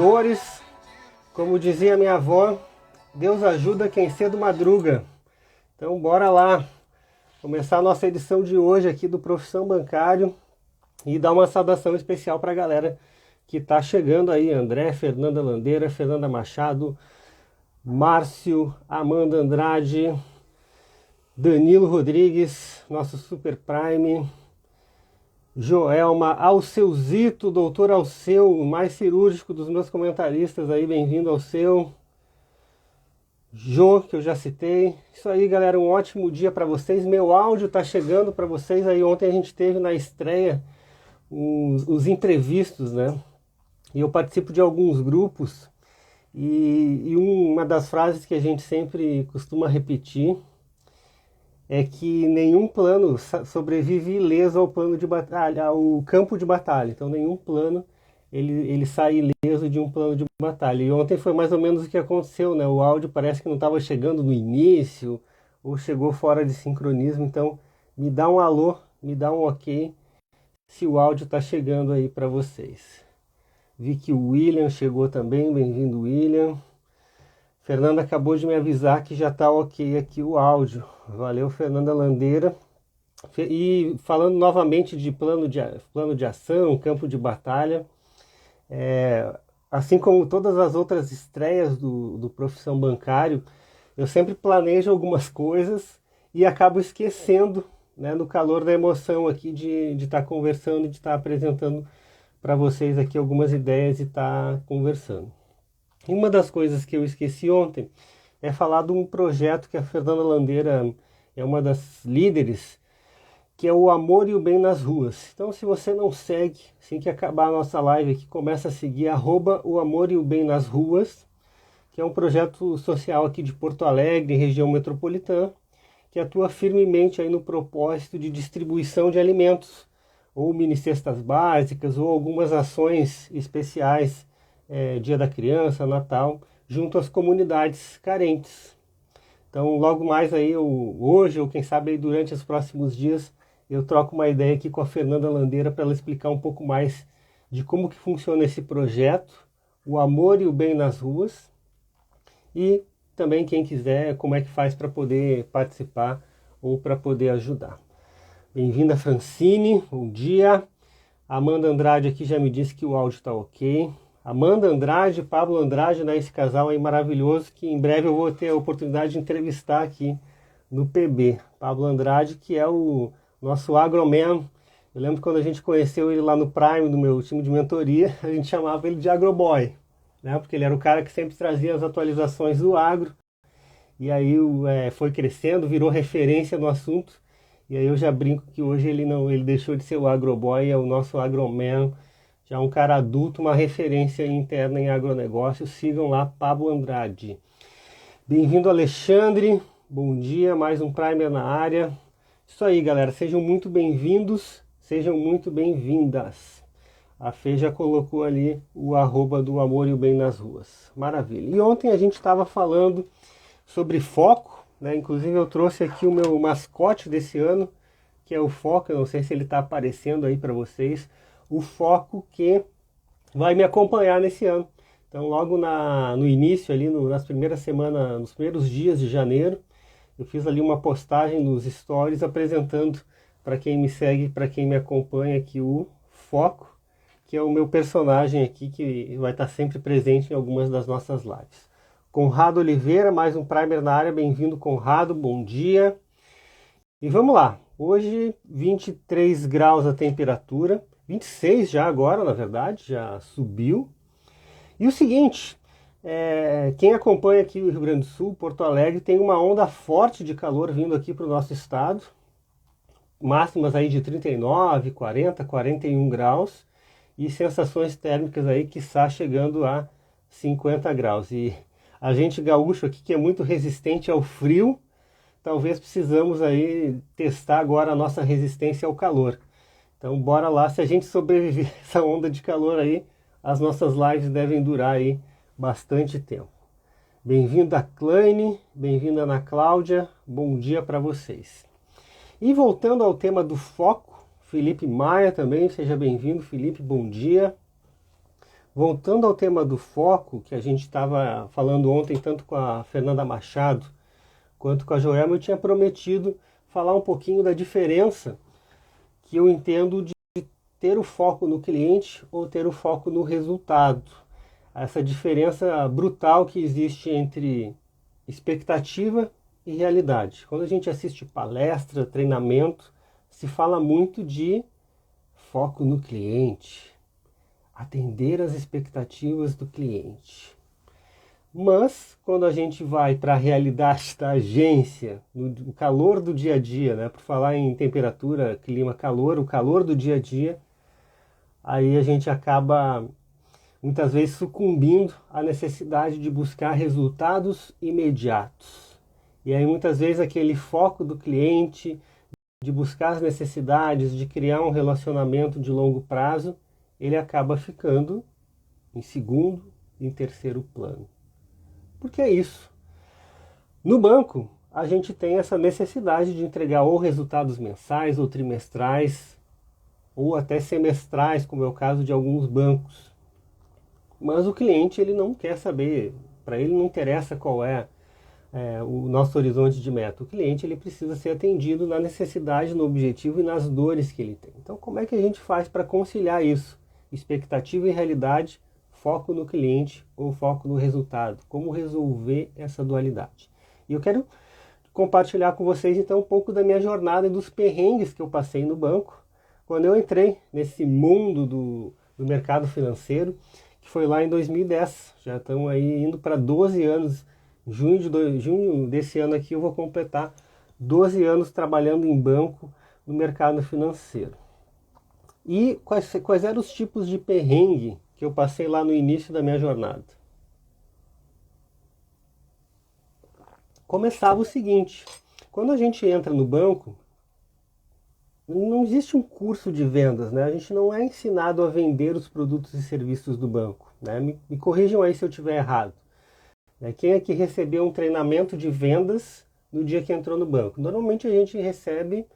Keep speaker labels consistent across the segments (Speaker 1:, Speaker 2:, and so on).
Speaker 1: trabalhadores. Como dizia minha avó, Deus ajuda quem cedo madruga. Então bora lá começar a nossa edição de hoje aqui do Profissão Bancário e dar uma saudação especial para a galera que está chegando aí. André, Fernanda Landeira, Fernanda Machado, Márcio, Amanda Andrade, Danilo Rodrigues, nosso Super Prime, Joelma, Alceuzito, doutor Alceu, o mais cirúrgico dos meus comentaristas aí, bem-vindo Alceu. Jô, que eu já citei. Isso aí, galera, um ótimo dia para vocês. Meu áudio tá chegando para vocês aí. Ontem a gente teve na estreia os imprevistos, né? E eu participo de alguns grupos e uma das frases que a gente sempre costuma repetir é que nenhum plano sobrevive ileso ao plano de batalha, ao campo de batalha. Então nenhum plano ele sai ileso de um plano de batalha. E ontem foi mais ou menos o que aconteceu, né? O áudio parece que não estava chegando no início, ou chegou fora de sincronismo. Então me dá um alô, me dá um ok, se o áudio está chegando aí para vocês. Vi que o William chegou também, bem-vindo William. Fernanda acabou de me avisar que já está ok aqui o áudio. Valeu, Fernanda Landeira. E falando novamente de plano de ação, campo de batalha, assim como todas as outras estreias do Profissão Bancário, eu sempre planejo algumas coisas e acabo esquecendo, né, no calor da emoção aqui de estar conversando e de estar apresentando para vocês aqui algumas ideias e estar conversando. E uma das coisas que eu esqueci ontem é falar de um projeto que a Fernanda Landeira é uma das líderes, que é o Amor e o Bem nas Ruas. Então, se você não segue, assim que acabar a nossa live aqui, começa a seguir @o Amor e o Bem nas Ruas, que é um projeto social aqui de Porto Alegre, região metropolitana, que atua firmemente aí no propósito de distribuição de alimentos, ou mini cestas básicas, ou algumas ações especiais, Dia da Criança, Natal, junto às comunidades carentes. Então, logo mais aí, hoje, ou quem sabe aí durante os próximos dias, eu troco uma ideia aqui com a Fernanda Landeira para ela explicar um pouco mais de como que funciona esse projeto, o Amor e o Bem nas Ruas, e também quem quiser, como é que faz para poder participar ou para poder ajudar. Bem-vinda, Francine, bom dia. Amanda Andrade aqui já me disse que o áudio está ok. Amanda Andrade, Pablo Andrade, né, esse casal aí maravilhoso, que em breve eu vou ter a oportunidade de entrevistar aqui no PB. Pablo Andrade, que é o nosso agroman. Eu lembro quando a gente conheceu ele lá no Prime, no meu time de mentoria, a gente chamava ele de agroboy, né, porque ele era o cara que sempre trazia as atualizações do agro, e aí foi crescendo, virou referência no assunto, e aí eu já brinco que hoje ele deixou de ser o agroboy, é o nosso agroman, já um cara adulto, uma referência interna em agronegócio. Sigam lá, Pablo Andrade. Bem-vindo, Alexandre. Bom dia, mais um Primer na área. Isso aí, galera. Sejam muito bem-vindos, sejam muito bem-vindas. A Fê já colocou ali o @ do Amor e o Bem nas Ruas. Maravilha. E ontem a gente estava falando sobre foco, né? Inclusive eu trouxe aqui o meu mascote desse ano, que é o Foco. Eu não sei se ele está aparecendo aí para vocês. O Foco que vai me acompanhar nesse ano. Então logo no início, ali nas primeiras semanas, nos primeiros dias de janeiro, eu fiz ali uma postagem nos stories apresentando para quem me segue, para quem me acompanha aqui, o Foco, que é o meu personagem aqui, que vai estar sempre presente em algumas das nossas lives. Conrado Oliveira, mais um Primer na área. Bem-vindo, Conrado, bom dia. E vamos lá, hoje 23 graus a temperatura, 26 já agora, na verdade, já subiu. E o seguinte, quem acompanha aqui o Rio Grande do Sul, Porto Alegre, tem uma onda forte de calor vindo aqui para o nosso estado. Máximas aí de 39, 40, 41 graus. E sensações térmicas aí, quiçá chegando a 50 graus. E a gente gaúcho aqui, que é muito resistente ao frio, talvez precisamos aí testar agora a nossa resistência ao calor. Então bora lá, se a gente sobreviver a essa onda de calor aí, as nossas lives devem durar aí bastante tempo. Bem-vinda Claine, bem-vinda Ana Cláudia, bom dia para vocês. E voltando ao tema do foco, Felipe Maia também, seja bem-vindo, Felipe, bom dia. Voltando ao tema do foco, que a gente estava falando ontem, tanto com a Fernanda Machado quanto com a Joelma, eu tinha prometido falar um pouquinho da diferença que eu entendo de ter o foco no cliente ou ter o foco no resultado. Essa diferença brutal que existe entre expectativa e realidade. Quando a gente assiste palestra, treinamento, se fala muito de foco no cliente, atender às expectativas do cliente. Mas, quando a gente vai para a realidade da agência, no calor do dia a dia, né, por falar em temperatura, clima, calor, o calor do dia a dia, aí a gente acaba muitas vezes sucumbindo à necessidade de buscar resultados imediatos. E aí muitas vezes aquele foco do cliente, de buscar as necessidades, de criar um relacionamento de longo prazo, ele acaba ficando em segundo, em terceiro plano. Porque é isso. No banco, a gente tem essa necessidade de entregar ou resultados mensais ou trimestrais, ou até semestrais, como é o caso de alguns bancos. Mas o cliente ele não quer saber, para ele não interessa qual é, o nosso horizonte de meta. O cliente ele precisa ser atendido na necessidade, no objetivo e nas dores que ele tem. Então, como é que a gente faz para conciliar isso? Expectativa e realidade, foco no cliente ou foco no resultado? Como resolver essa dualidade? E eu quero compartilhar com vocês então um pouco da minha jornada e dos perrengues que eu passei no banco quando eu entrei nesse mundo do mercado financeiro, que foi lá em 2010. Já estamos aí indo para 12 anos. Junho desse ano aqui eu vou completar 12 anos trabalhando em banco no mercado financeiro. E quais eram os tipos de perrengue que eu passei lá no início da minha jornada? Começava o seguinte: quando a gente entra no banco, não existe um curso de vendas, né? A gente não é ensinado a vender os produtos e serviços do banco, né? Me corrijam aí se eu estiver errado. Quem é que recebeu um treinamento de vendas no dia que entrou no banco? Normalmente a gente recebe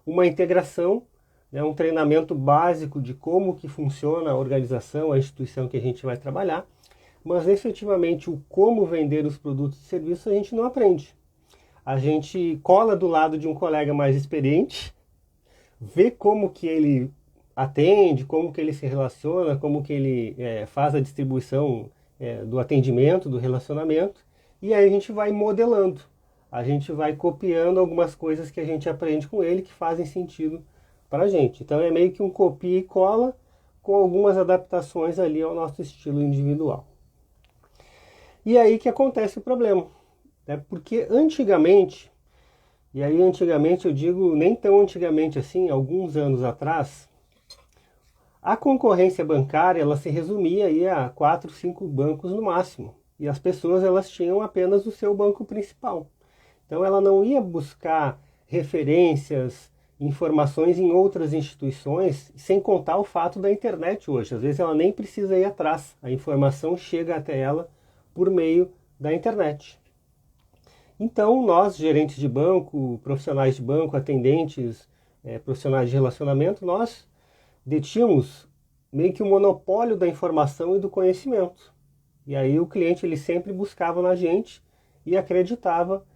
Speaker 1: uma integração, né, um treinamento básico de como que funciona a organização, a instituição que a gente vai trabalhar, mas efetivamente o como vender os produtos e serviços a gente não aprende. A gente cola do lado de um colega mais experiente, vê como que ele atende, como que ele se relaciona, como que ele faz a distribuição do atendimento, do relacionamento, e aí a gente vai modelando, a gente vai copiando algumas coisas que a gente aprende com ele que fazem sentido para a gente. Então é meio que um copia e cola com algumas adaptações ali ao nosso estilo individual. E aí que acontece o problema, né? Porque antigamente, e aí antigamente eu digo nem tão antigamente assim, alguns anos atrás, a concorrência bancária ela se resumia aí a 4, 5 bancos no máximo. E as pessoas elas tinham apenas o seu banco principal. Então ela não ia buscar referências, informações em outras instituições, sem contar o fato da internet hoje. Às vezes ela nem precisa ir atrás, a informação chega até ela por meio da internet. Então nós, gerentes de banco, profissionais de banco, atendentes, profissionais de relacionamento, nós detínhamos meio que o monopólio da informação e do conhecimento. E aí o cliente ele sempre buscava na gente e acreditava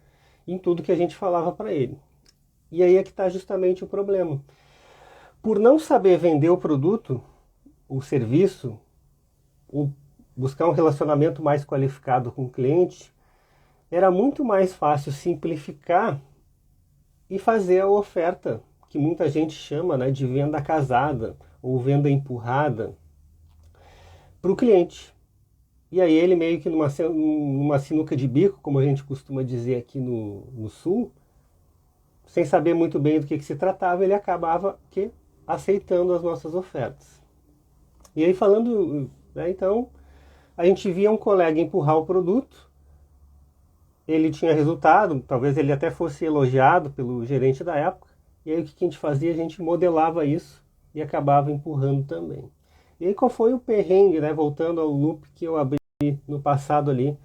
Speaker 1: em tudo que a gente falava para ele. E aí é que está justamente o problema. Por não saber vender o produto, o serviço, ou buscar um relacionamento mais qualificado com o cliente, era muito mais fácil simplificar e fazer a oferta que muita gente chama, né, de venda casada ou venda empurrada para o cliente. E aí ele meio que numa sinuca de bico, como a gente costuma dizer aqui no Sul, sem saber muito bem do que se tratava, ele acabava aceitando as nossas ofertas. E aí falando, né, então, a gente via um colega empurrar o produto, ele tinha resultado, talvez ele até fosse elogiado pelo gerente da época, e aí o que a gente fazia? A gente modelava isso e acabava empurrando também. E aí qual foi o perrengue, né, voltando ao loop que eu abri no passado ali,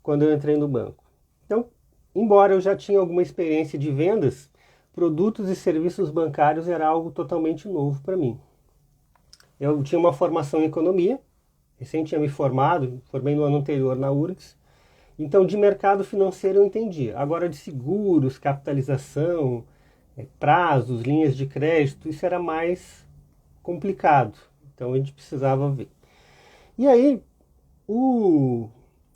Speaker 1: quando eu entrei no banco? Então, embora eu já tinha alguma experiência de vendas, produtos e serviços bancários era algo totalmente novo para mim. Eu tinha uma formação em economia, recém tinha me formado, formei no ano anterior na URGS, então de mercado financeiro eu entendia. Agora de seguros, capitalização, prazos, linhas de crédito, isso era mais complicado, então a gente precisava ver. E aí,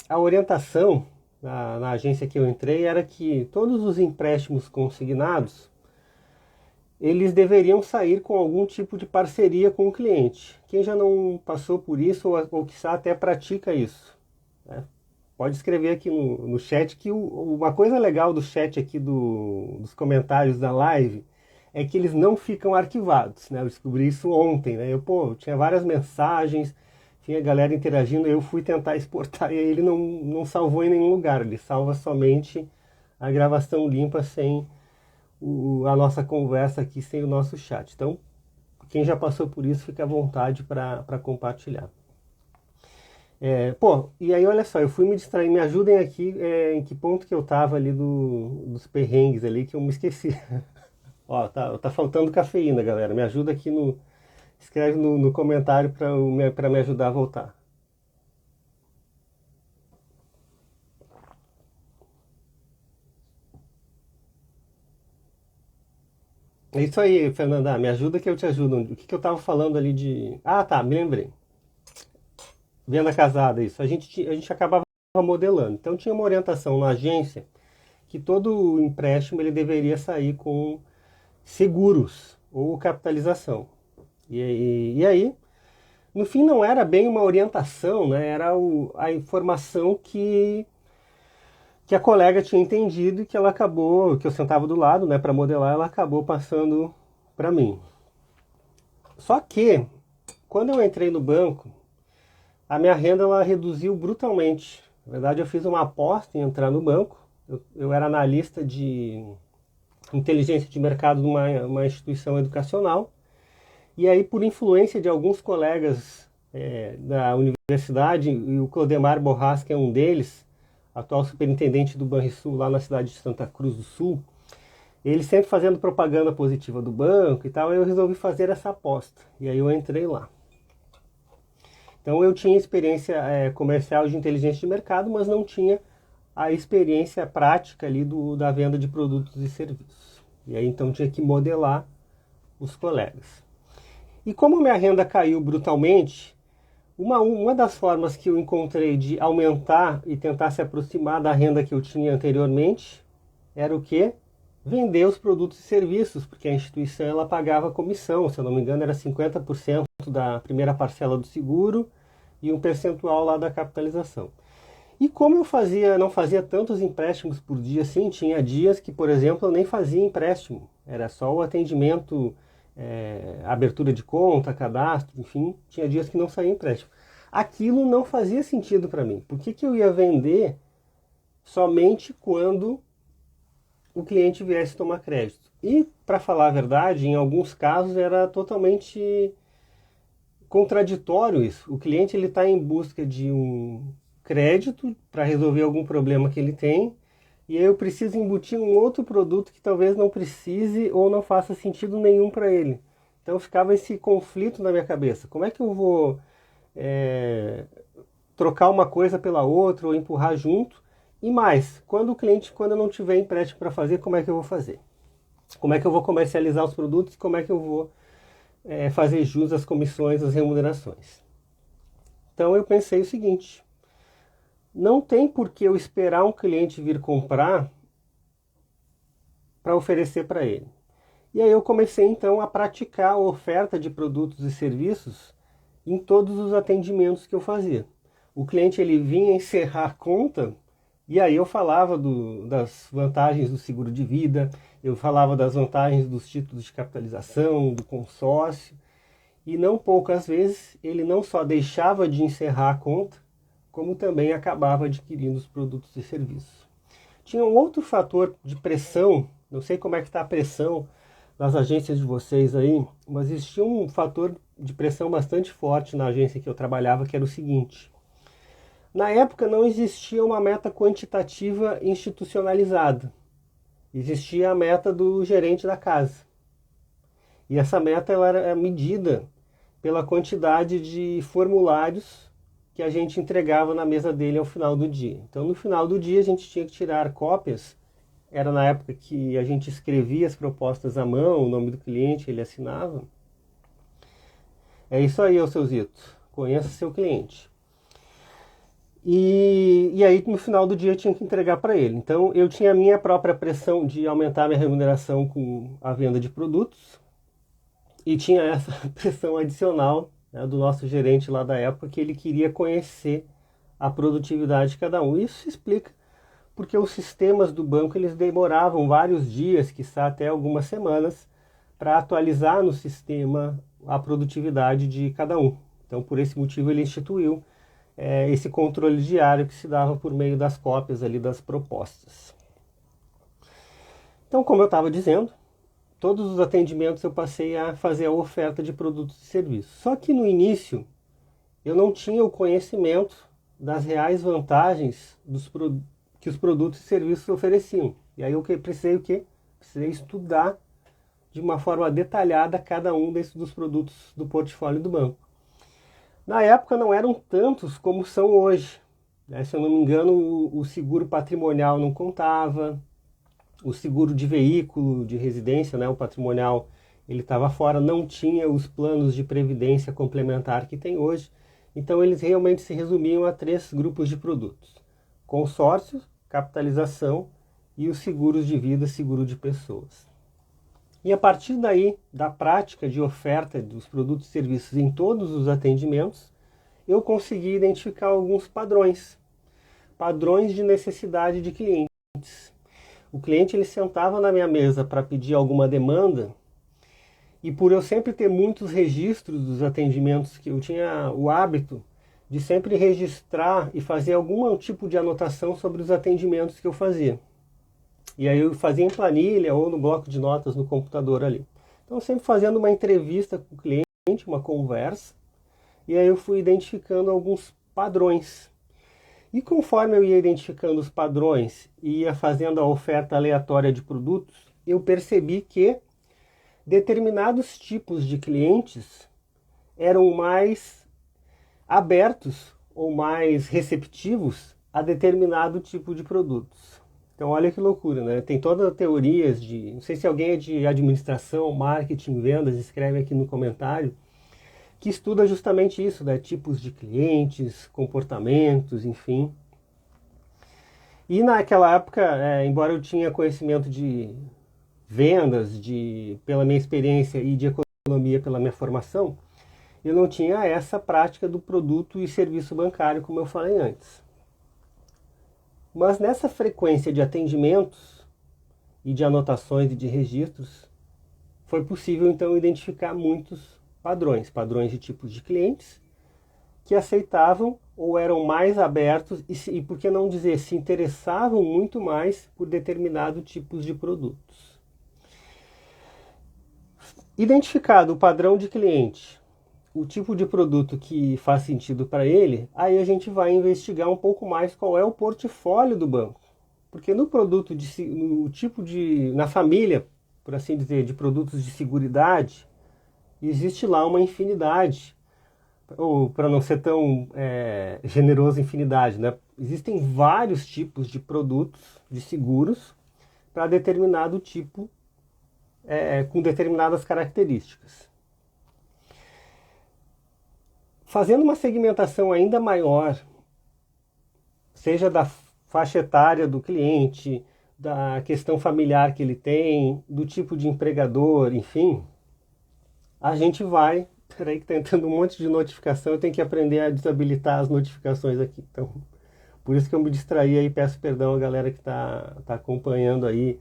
Speaker 1: a orientação na agência que eu entrei era que todos os empréstimos consignados, eles deveriam sair com algum tipo de parceria com o cliente. Quem já não passou por isso, ou quiçá até pratica isso, né? Pode escrever aqui no chat que uma coisa legal do chat aqui dos comentários da live é que eles não ficam arquivados, né? Eu descobri isso ontem, né? Eu tinha várias mensagens, tinha galera interagindo, eu fui tentar exportar e ele não salvou em nenhum lugar, ele salva somente a gravação limpa sem a nossa conversa aqui, sem o nosso chat. Então, quem já passou por isso, fica à vontade para compartilhar. E aí olha só, eu fui me distrair, me ajudem aqui em que ponto que eu tava ali dos perrengues ali, que eu me esqueci. Ó, tá faltando cafeína, galera, me ajuda aqui escreve no comentário para me ajudar a voltar. É isso aí, Fernanda, me ajuda que eu te ajudo. O que eu tava falando ali de... Ah, tá, me lembrei. Venda casada, isso. A gente acabava modelando. Então tinha uma orientação na agência que todo empréstimo ele deveria sair com seguros ou capitalização. E aí, no fim não era bem uma orientação, né? Era a informação que a colega tinha entendido e que ela acabou, que eu sentava do lado, né, para modelar, ela acabou passando para mim. Só que, quando eu entrei no banco, a minha renda ela reduziu brutalmente. Na verdade, eu fiz uma aposta em entrar no banco. Eu era analista de inteligência de mercado de uma instituição educacional. E aí, por influência de alguns colegas da universidade, e o Clodemar Borras, que é um deles, atual superintendente do Banrisul lá na cidade de Santa Cruz do Sul, ele sempre fazendo propaganda positiva do banco e tal, eu resolvi fazer essa aposta. E aí eu entrei lá. Então eu tinha experiência comercial de inteligência de mercado, mas não tinha a experiência prática ali da venda de produtos e serviços. E aí então tinha que modelar os colegas. E como minha renda caiu brutalmente, uma das formas que eu encontrei de aumentar e tentar se aproximar da renda que eu tinha anteriormente era o quê? Vender os produtos e serviços, porque a instituição ela pagava comissão, se eu não me engano era 50% da primeira parcela do seguro e um percentual lá da capitalização. E como eu não fazia tantos empréstimos por dia assim, tinha dias que, por exemplo, eu nem fazia empréstimo, era só o atendimento, abertura de conta, cadastro, enfim, tinha dias que não saía empréstimo. Aquilo não fazia sentido para mim. Por que eu ia vender somente quando o cliente viesse tomar crédito? E, para falar a verdade, em alguns casos era totalmente contraditório isso. O cliente ele está em busca de um crédito para resolver algum problema que ele tem, e aí eu preciso embutir um outro produto que talvez não precise ou não faça sentido nenhum para ele. Então ficava esse conflito na minha cabeça. Como é que eu vou trocar uma coisa pela outra ou empurrar junto? E mais, quando eu não tiver empréstimo para fazer, como é que eu vou fazer? Como é que eu vou comercializar os produtos? Como é que eu vou fazer jus às comissões, às remunerações? Então eu pensei o seguinte: não tem por que eu esperar um cliente vir comprar para oferecer para ele. E aí eu comecei então a praticar a oferta de produtos e serviços em todos os atendimentos que eu fazia. O cliente ele vinha encerrar a conta e aí eu falava das vantagens do seguro de vida, eu falava das vantagens dos títulos de capitalização, do consórcio, e não poucas vezes ele não só deixava de encerrar a conta, como também acabava adquirindo os produtos e serviços. Tinha um outro fator de pressão, não sei como é que está a pressão nas agências de vocês aí, mas existia um fator de pressão bastante forte na agência que eu trabalhava, que era o seguinte: na época não existia uma meta quantitativa institucionalizada, existia a meta do gerente da casa. E essa meta ela era medida pela quantidade de formulários que a gente entregava na mesa dele ao final do dia. Então, no final do dia, a gente tinha que tirar cópias. Era na época que a gente escrevia as propostas à mão, o nome do cliente, ele assinava. É isso aí, ô seu Zito. Conheça seu cliente. E aí, no final do dia, eu tinha que entregar para ele. Então, eu tinha a minha própria pressão de aumentar minha remuneração com a venda de produtos. E tinha essa pressão adicional, né, do nosso gerente lá da época, que ele queria conhecer a produtividade de cada um. Isso se explica porque os sistemas do banco eles demoravam vários dias, quiçá até algumas semanas, para atualizar no sistema a produtividade de cada um. Então, por esse motivo, ele instituiu esse controle diário que se dava por meio das cópias ali das propostas. Então, como eu estava dizendo, todos os atendimentos eu passei a fazer a oferta de produtos e serviços. Só que no início eu não tinha o conhecimento das reais vantagens que os produtos e serviços ofereciam. E aí eu precisei o quê? Precisei estudar de uma forma detalhada cada um dos produtos do portfólio do banco. Na época não eram tantos como são hoje. Se eu não me engano, o seguro patrimonial não contava, o seguro de veículo, de residência, né, o patrimonial, ele estava fora, não tinha os planos de previdência complementar que tem hoje. Então eles realmente se resumiam a 3 grupos de produtos: consórcio, capitalização e os seguros de vida, seguro de pessoas. E a partir daí, da prática de oferta dos produtos e serviços em todos os atendimentos, eu consegui identificar alguns padrões de necessidade de clientes. O cliente ele sentava na minha mesa para pedir alguma demanda, e por eu sempre ter muitos registros dos atendimentos, que eu tinha o hábito de sempre registrar e fazer algum tipo de anotação sobre os atendimentos que eu fazia. E aí eu fazia em planilha ou no bloco de notas no computador ali. Então sempre fazendo uma entrevista com o cliente, uma conversa, e aí eu fui identificando alguns padrões. E conforme eu ia identificando os padrões e ia fazendo a oferta aleatória de produtos, eu percebi que determinados tipos de clientes eram mais abertos ou mais receptivos a determinado tipo de produtos. Então olha que loucura, né? Tem todas as teorias de... Não sei se alguém é de administração, marketing, vendas, escreve aqui no comentário, que estuda justamente isso, né? Tipos de clientes, comportamentos, enfim. E naquela época, embora eu tinha conhecimento de vendas, pela minha experiência, e de economia pela minha formação, eu não tinha essa prática do produto e serviço bancário, como eu falei antes. Mas nessa frequência de atendimentos e de anotações e de registros, foi possível então identificar muitos padrões de tipos de clientes que aceitavam ou eram mais abertos e por que não dizer, se interessavam muito mais por determinados tipos de produtos. Identificado o padrão de cliente, o tipo de produto que faz sentido para ele, aí a gente vai investigar um pouco mais qual é o portfólio do banco. Porque no produto, na família, por assim dizer, de produtos de seguridade, existe lá uma infinidade, ou para não ser tão generoso, infinidade, né? Existem vários tipos de produtos de seguros para determinado tipo, com determinadas características. Fazendo uma segmentação ainda maior, seja da faixa etária do cliente, da questão familiar que ele tem, do tipo de empregador, enfim, a gente vai... Peraí que tá entrando um monte de notificação, eu tenho que aprender a desabilitar as notificações aqui. Então, por isso que eu me distraí aí, peço perdão a galera que tá acompanhando aí,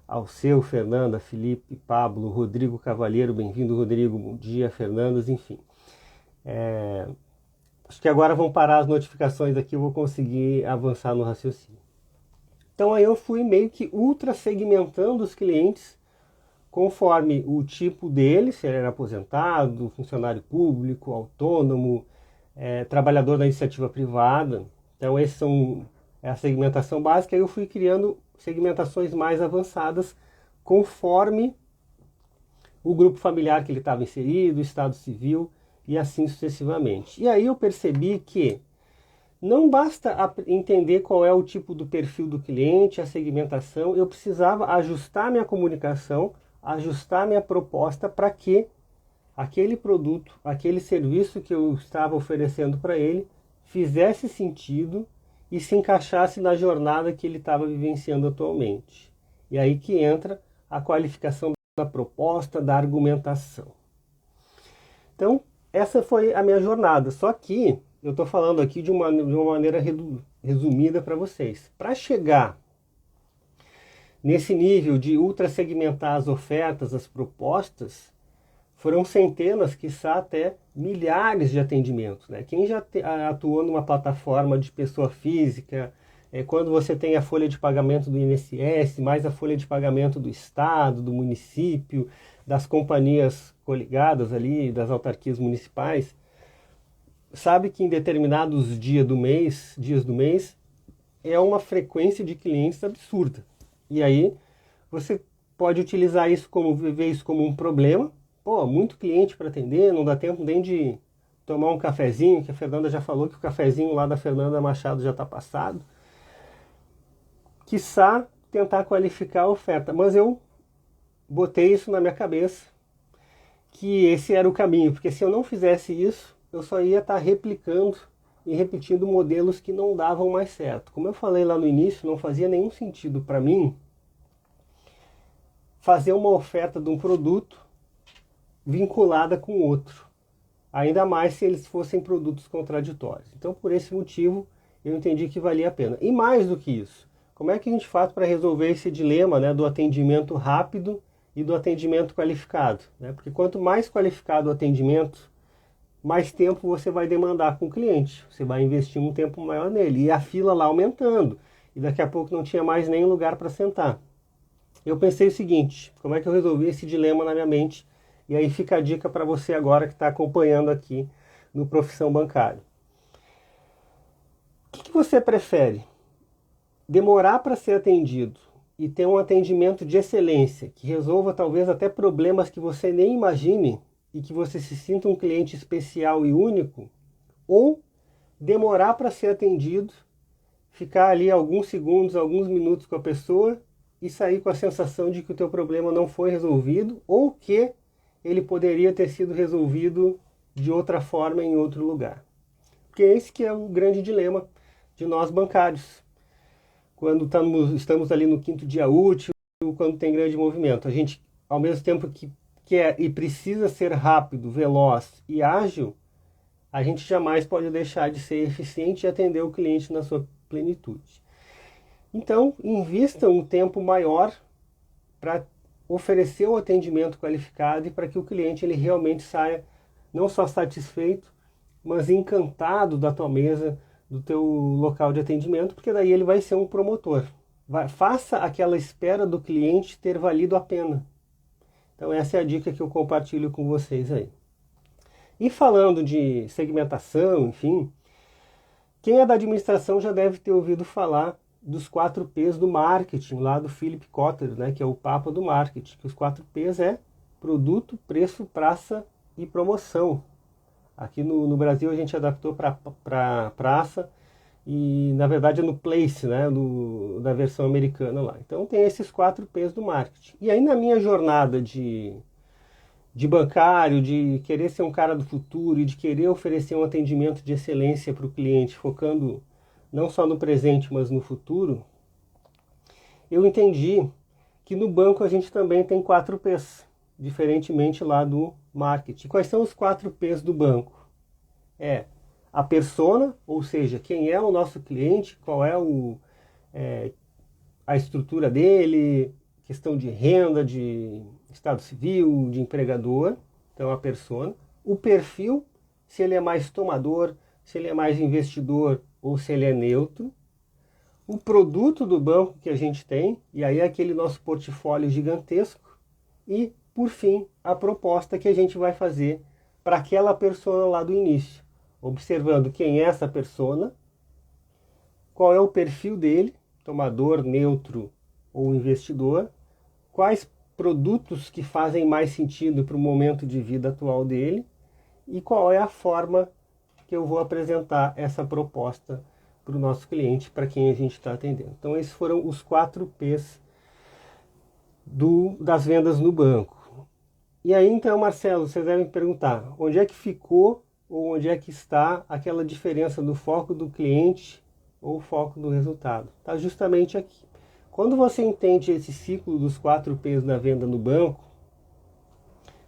Speaker 1: Alceu, Fernanda, Felipe, Pablo, Rodrigo Cavalheiro, bem-vindo Rodrigo, bom dia, Fernandas, enfim. Acho que agora vão parar as notificações aqui, eu vou conseguir avançar no raciocínio. Então aí eu fui meio que ultra segmentando os clientes conforme o tipo dele, se ele era aposentado, funcionário público, autônomo, trabalhador da iniciativa privada. Então essa é a segmentação básica. Aí eu fui criando segmentações mais avançadas conforme o grupo familiar que ele estava inserido, o estado civil e assim sucessivamente. E aí eu percebi que não basta entender qual é o tipo do perfil do cliente, a segmentação, eu precisava ajustar minha comunicação, ajustar minha proposta para que aquele produto, aquele serviço que eu estava oferecendo para ele fizesse sentido e se encaixasse na jornada que ele estava vivenciando atualmente. E aí que entra a qualificação da proposta, da argumentação. Então, essa foi a minha jornada. Só que eu estou falando aqui de uma maneira resumida para vocês. Para chegar nesse nível de ultra segmentar as ofertas, as propostas, foram centenas, quiçá até milhares de atendimentos. Né? Quem já atuou numa plataforma de pessoa física, quando você tem a folha de pagamento do INSS, mais a folha de pagamento do Estado, do município, das companhias coligadas ali, das autarquias municipais, sabe que em determinados dias do mês, é uma frequência de clientes absurda. E aí você pode utilizar isso ver isso como um problema. Pô, muito cliente para atender, não dá tempo nem de tomar um cafezinho, que a Fernanda já falou que o cafezinho lá da Fernanda Machado já está passado. Quiçá tentar qualificar a oferta, mas eu botei isso na minha cabeça, que esse era o caminho, porque se eu não fizesse isso, eu só ia estar replicando e repetindo modelos que não davam mais certo. Como eu falei lá no início, não fazia nenhum sentido para mim fazer uma oferta de um produto vinculada com outro, ainda mais se eles fossem produtos contraditórios. Então, por esse motivo, eu entendi que valia a pena. E mais do que isso, como é que a gente faz para resolver esse dilema, né, do atendimento rápido e do atendimento qualificado? Né? Porque quanto mais qualificado o atendimento, mais tempo você vai demandar com o cliente. Você vai investir um tempo maior nele. E a fila lá aumentando. E daqui a pouco não tinha mais nem lugar para sentar. Eu pensei o seguinte, como é que eu resolvi esse dilema na minha mente? E aí fica a dica para você agora que está acompanhando aqui no Profissão Bancária. O que você prefere? Demorar para ser atendido e ter um atendimento de excelência, que resolva talvez até problemas que você nem imagine e que você se sinta um cliente especial e único, ou demorar para ser atendido, ficar ali alguns segundos, alguns minutos com a pessoa e sair com a sensação de que o teu problema não foi resolvido ou que ele poderia ter sido resolvido de outra forma em outro lugar. Porque esse que é o grande dilema de nós bancários. Quando estamos ali no 5º dia útil, quando tem grande movimento, a gente, ao mesmo tempo que quer e precisa ser rápido, veloz e ágil, a gente jamais pode deixar de ser eficiente e atender o cliente na sua plenitude. Então, invista um tempo maior para oferecer um atendimento qualificado e para que o cliente ele realmente saia não só satisfeito, mas encantado da tua mesa, do teu local de atendimento, porque daí ele vai ser um promotor. Faça aquela espera do cliente ter valido a pena. Então essa é a dica que eu compartilho com vocês aí. E falando de segmentação, enfim, quem é da administração já deve ter ouvido falar dos 4 P's do marketing, lá do Philip Kotler, né, que é o Papa do Marketing. Que os 4 P's é produto, preço, praça e promoção. Aqui no Brasil a gente adaptou para praça e na verdade é no place, né, da versão americana lá. Então tem esses 4 P's do marketing. E aí na minha jornada de bancário, de querer ser um cara do futuro e de querer oferecer um atendimento de excelência para o cliente, focando não só no presente, mas no futuro, eu entendi que no banco a gente também tem 4 P's, diferentemente lá do marketing. Quais são os 4 P's do banco? É a persona, ou seja, quem é o nosso cliente, qual é a estrutura dele, questão de renda, de estado civil, de empregador, então a persona. O perfil, se ele é mais tomador, se ele é mais investidor ou se ele é neutro. O produto do banco que a gente tem, e aí é aquele nosso portfólio gigantesco. E, por fim, a proposta que a gente vai fazer para aquela persona lá do início. Observando quem é essa persona, qual é o perfil dele, tomador, neutro ou investidor, quais produtos que fazem mais sentido para o momento de vida atual dele e qual é a forma que eu vou apresentar essa proposta para o nosso cliente, para quem a gente está atendendo. Então esses foram os 4 P's das vendas no banco. E aí então, Marcelo, vocês devem perguntar, onde é que ficou ou onde é que está aquela diferença do foco do cliente ou foco do resultado? Está justamente aqui. Quando você entende esse ciclo dos 4 P's da venda no banco,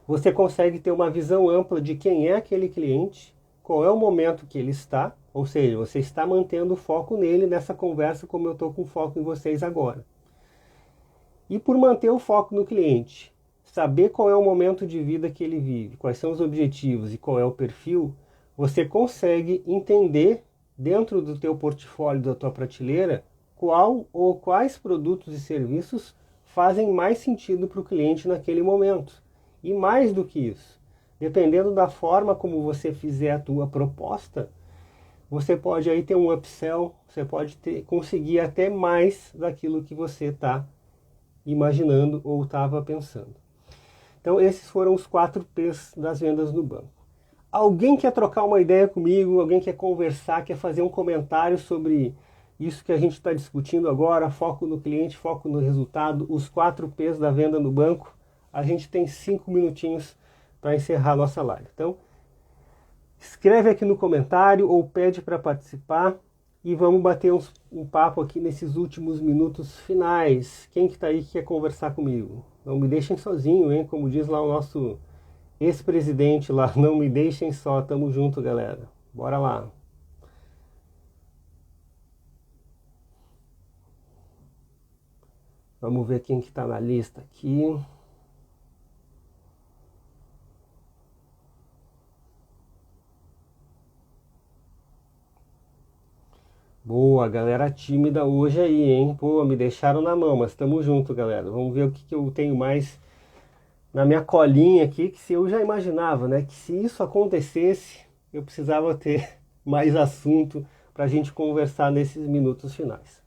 Speaker 1: você consegue ter uma visão ampla de quem é aquele cliente, qual é o momento que ele está, ou seja, você está mantendo o foco nele nessa conversa como eu estou com foco em vocês agora. E por manter o foco no cliente, saber qual é o momento de vida que ele vive, quais são os objetivos e qual é o perfil, você consegue entender dentro do teu portfólio, da tua prateleira, qual ou quais produtos e serviços fazem mais sentido para o cliente naquele momento. E mais do que isso, dependendo da forma como você fizer a tua proposta, você pode aí ter um upsell, você pode conseguir até mais daquilo que você está imaginando ou estava pensando. Então esses foram os 4 P's das vendas no banco. Alguém quer trocar uma ideia comigo? Alguém quer conversar, quer fazer um comentário sobre isso que a gente está discutindo agora? Foco no cliente, foco no resultado, os 4 P's da venda no banco. A gente tem 5 minutinhos para encerrar a nossa live. Então, escreve aqui no comentário ou pede para participar e vamos bater um papo aqui nesses últimos minutos finais. Quem que tá aí que quer conversar comigo? Não me deixem sozinho, hein? Como diz lá o nosso ex-presidente lá, não me deixem só, tamo junto, galera. Bora lá. Vamos ver quem que tá na lista aqui. Boa, galera tímida hoje aí, hein? Pô, me deixaram na mão, mas tamo junto, galera. Vamos ver o que eu tenho mais na minha colinha aqui, que se eu já imaginava, né? Que se isso acontecesse, eu precisava ter mais assunto pra gente conversar nesses minutos finais.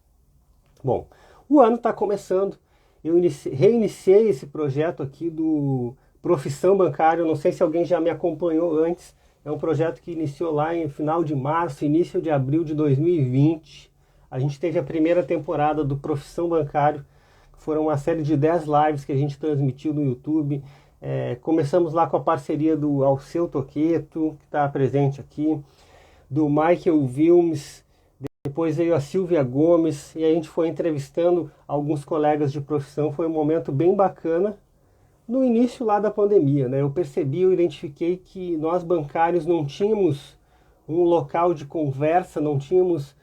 Speaker 1: Bom, o ano está começando. Eu reiniciei esse projeto aqui do Profissão Bancária. Não sei se alguém já me acompanhou antes. É um projeto que iniciou lá em final de março, início de abril de 2020. A gente teve a primeira temporada do Profissão Bancário. Foram uma série de 10 lives que a gente transmitiu no YouTube. Começamos lá com a parceria do Alceu Toqueto, que está presente aqui, do Michael Wilms. Depois veio a Silvia Gomes e a gente foi entrevistando alguns colegas de profissão. Foi um momento bem bacana no início lá da pandemia, né? Eu identifiquei que nós bancários não tínhamos um local de conversa, não tínhamos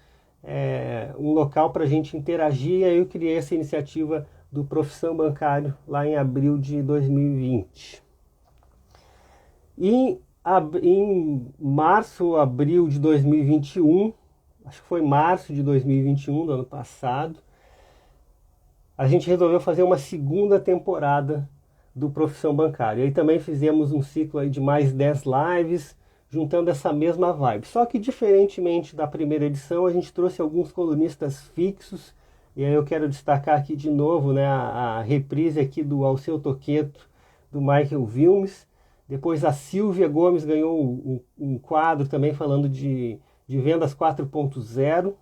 Speaker 1: um local para a gente interagir, e aí eu criei essa iniciativa do Profissão Bancário lá em abril de 2020. E em março, abril de 2021, acho que foi março de 2021, do ano passado, a gente resolveu fazer uma segunda temporada do Profissão Bancária. E aí também fizemos um ciclo aí de mais 10 lives, juntando essa mesma vibe. Só que diferentemente da primeira edição, a gente trouxe alguns colunistas fixos, e aí eu quero destacar aqui de novo, né, a reprise aqui do Alceu Toqueto, do Michael Wilms. Depois a Silvia Gomes ganhou um quadro também falando de vendas 4.0.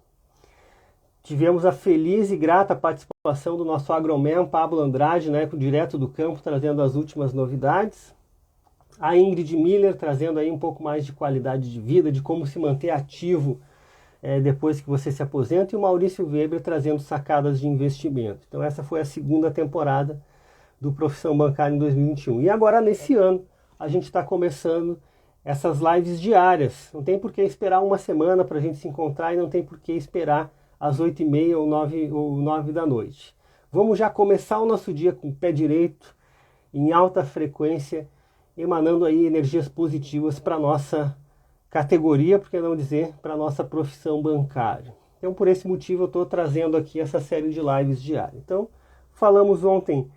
Speaker 1: Tivemos a feliz e grata participação do nosso agroman Pablo Andrade, né, direto do campo, trazendo as últimas novidades. A Ingrid Miller trazendo aí um pouco mais de qualidade de vida, de como se manter ativo depois que você se aposenta. E o Maurício Weber trazendo sacadas de investimento. Então essa foi a segunda temporada do Profissão Bancária em 2021. E agora nesse ano a gente está começando essas lives diárias. Não tem por que esperar uma semana para a gente se encontrar e não tem por que esperar às 8h30 ou 9 da noite. Vamos já começar o nosso dia com o pé direito, em alta frequência, emanando aí energias positivas para a nossa categoria, por que não dizer, para a nossa profissão bancária. Então, por esse motivo, eu estou trazendo aqui essa série de lives diárias. Então, falamos ontem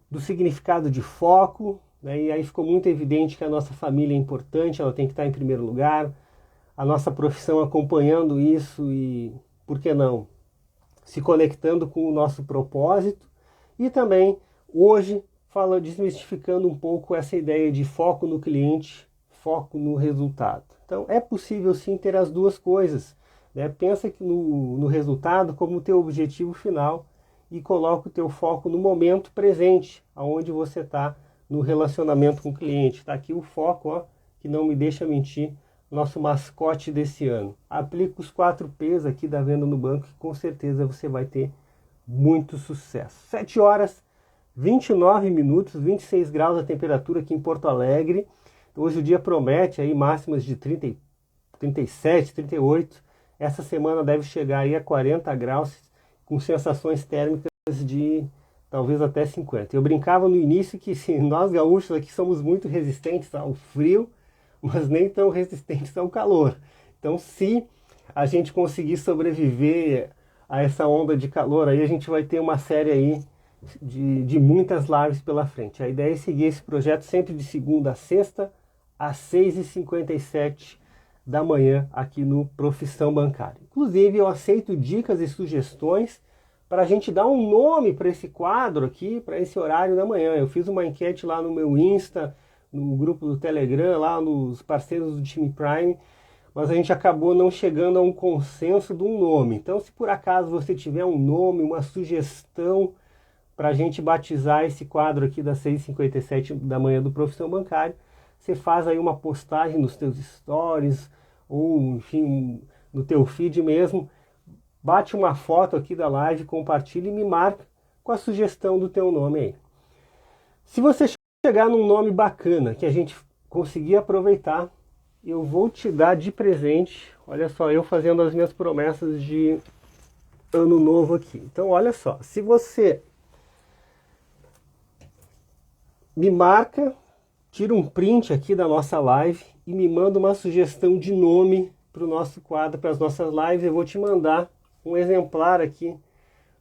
Speaker 1: do significado de foco, né, e aí ficou muito evidente que a nossa família é importante, ela tem que estar em primeiro lugar, a nossa profissão acompanhando isso e, por que não, se conectando com o nosso propósito. E também, hoje, desmistificando um pouco essa ideia de foco no cliente, foco no resultado. Então é possível sim ter as duas coisas, né? Pensa que no resultado como teu objetivo final e coloca o teu foco no momento presente, aonde você está no relacionamento com o cliente. Está aqui o foco, ó, que não me deixa mentir, nosso mascote desse ano. Aplica os 4 P's aqui da venda no banco que com certeza você vai ter muito sucesso. 7 horas, 29 minutos, 26 graus a temperatura aqui em Porto Alegre. Hoje o dia promete aí máximas de 30, 37, 38. Essa semana deve chegar aí a 40 graus, com sensações térmicas de talvez até 50. Eu brincava no início que nós gaúchos aqui somos muito resistentes ao frio, mas nem tão resistentes ao calor. Então, se a gente conseguir sobreviver a essa onda de calor, aí a gente vai ter uma série aí de muitas lives pela frente. A ideia é seguir esse projeto sempre de segunda a sexta, às 6h57 da manhã, aqui no Profissão Bancária. Inclusive, eu aceito dicas e sugestões para a gente dar um nome para esse quadro aqui, para esse horário da manhã. Eu fiz uma enquete lá no meu Insta, no grupo do Telegram, lá nos parceiros do time Prime, mas a gente acabou não chegando a um consenso de um nome. Então, se por acaso você tiver um nome, uma sugestão para a gente batizar esse quadro aqui das 6h57 da manhã do Profissão Bancária, você faz aí uma postagem nos teus stories, ou enfim, no teu feed mesmo, bate uma foto aqui da live, compartilha e me marca com a sugestão do teu nome aí. Se você chegar num nome bacana, que a gente conseguir aproveitar, eu vou te dar de presente, olha só, eu fazendo as minhas promessas de ano novo aqui. Então, olha só, se você me marca, tira um print aqui da nossa live e me manda uma sugestão de nome para o nosso quadro, para as nossas lives, eu vou te mandar um exemplar aqui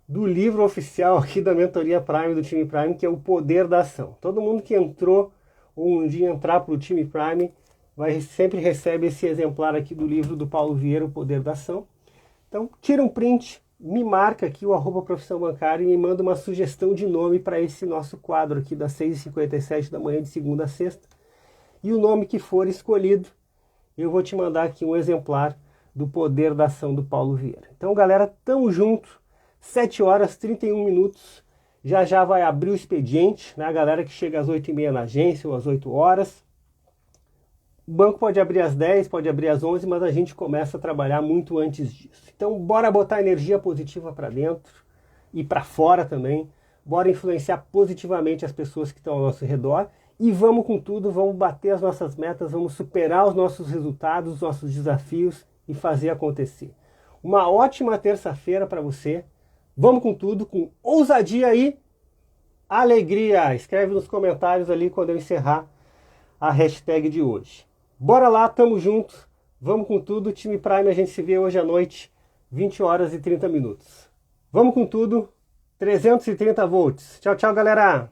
Speaker 1: do livro oficial aqui da Mentoria Prime, do time Prime, que é O Poder da Ação. Todo mundo que entrou ou um dia entrar para o time Prime sempre recebe esse exemplar aqui do livro do Paulo Vieira, O Poder da Ação. Então, tira um print, me marca aqui o @Profissão Bancária e me manda uma sugestão de nome para esse nosso quadro aqui das 6h57 da manhã de segunda a sexta. E o nome que for escolhido, eu vou te mandar aqui um exemplar do Poder da Ação do Paulo Vieira. Então, galera, tamo junto. 7 horas 31 minutos. Já já vai abrir o expediente, né? A galera que chega às 8h30 na agência ou às 8 horas. O banco pode abrir às 10, pode abrir às 11, mas a gente começa a trabalhar muito antes disso. Então, bora botar energia positiva para dentro e para fora também. Bora influenciar positivamente as pessoas que estão ao nosso redor. E vamos com tudo, vamos bater as nossas metas, vamos superar os nossos resultados, os nossos desafios e fazer acontecer. Uma ótima terça-feira para você. Vamos com tudo, com ousadia e alegria. Escreve nos comentários ali quando eu encerrar a hashtag de hoje. Bora lá, tamo junto. Vamos com tudo. Time Prime, a gente se vê hoje à noite, 20 horas e 30 minutos. Vamos com tudo. 330 volts. Tchau, tchau, galera.